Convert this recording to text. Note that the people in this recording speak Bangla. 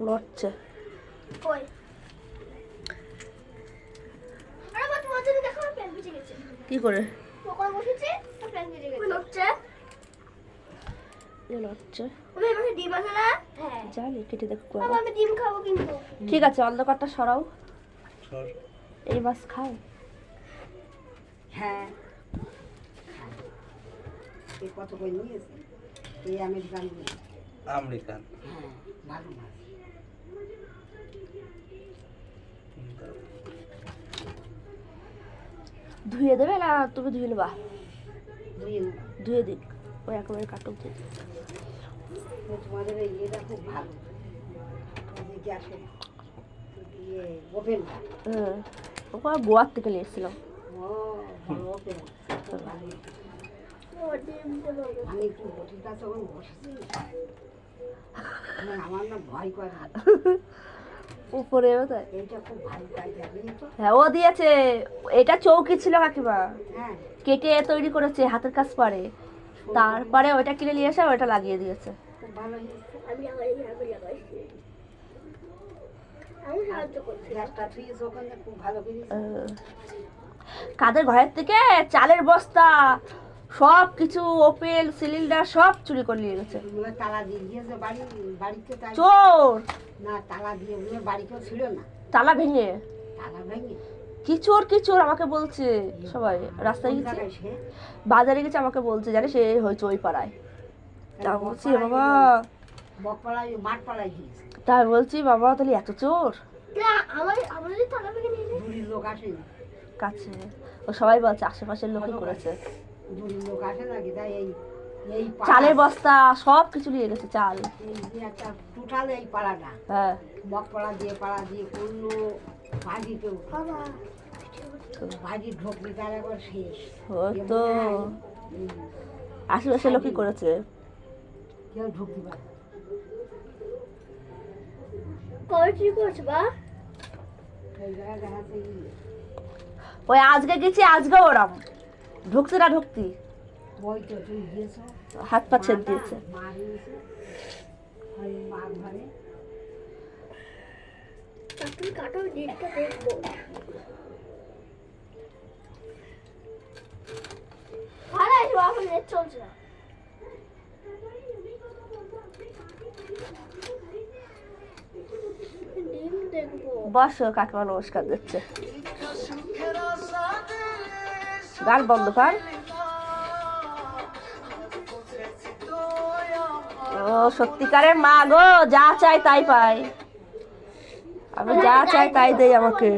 লড়ছে। কি করে জানি কেটে দেখো। ঠিক আছে, অন্ধকারটা সরাও। এই মাছ খাও? হ্যাঁ, কত করে নিয়েছে এই আমেরিকান। আমেরিকান, হ্যাঁ, ভালো মাছ। ধুয়ে দেবে না তুমি ধুয়ে নেবা? ধুয়ে দিক ওই একেবারে কাটুক দিয়ে। তোমাদের এই ইয়েটা খুব ভালো, গ্যাসের ওভেনটা। হ্যাঁ, ওখানে গোয়ার থেকে নিয়ে এসেছিলাম। আমি একটু বটির কাছে বসেছি, আমার না ভয় করে উপরে। এইটা খুব ভালো কাজ। হ্যাঁ, ও দিয়েছে। এটা চৌকি ছিল কাকিমা, হ্যাঁ, কেটে তৈরি করেছে, হাতের কাজ পারে। তারপরে ওইটা কিনে নিয়ে এসে ওইটা লাগিয়ে দিয়েছে। খুব ভালো হয়েছে। খুব ভালো করেছে। কাদের ঘরের থেকে চালের বস্তা সব কিছু, ওপেন সিলিন্ডার সব চুরি করে নিয়ে গেছে। তালা দিয়ে গিয়েছে বাড়িতে। চোর না, তালা দিয়ে বাড়িতেও ছিল না, তালা ভেঙে। তালা ভেঙে কিচোর আমাকে বলছে সবাই। রাস্তায় গেছে, বাজারে গেছে, আমাকে বলছে জানিস সে হয়েছে ওই পাড়ায়। তা বলছি বাবা, বকপাড়ায় মাঠপাড়ায় গিয়েছে। তাই বলছি বাবা তাহলে এত চোর। দূরের লোক আসে কাছে, ও সবাই বলছে আশেপাশের লোকই করেছে। দূরের লোক আসে নাকি, তাই এই এই চালের বস্তা সব কিছু নিয়ে গেছে। চাল একটা টোটাল এই পাড়াটা, হ্যাঁ, বকপাড়া দিয়ে করলো ভাজিতে। ভাজি ঢোকলি তার একবার শেষ তো আশেপাশের লোকই করেছে। কেউ ঢুকতে পারে। ওই আজকে গেছি, আজকে ওরম ঢুকছে না ঢুকতি। ওই তো তুই গিয়েছ, হাত পা ছেদ দিয়েছে। মা দিয়েছে মা ঘরে। বসো, কাকিমা নমস্কার দিচ্ছে। গান বন্ধ কর। ও সত্যিকারের মা গো, যা চাই তাই পাই। আমি যা চাই তাই দেই আমাকে।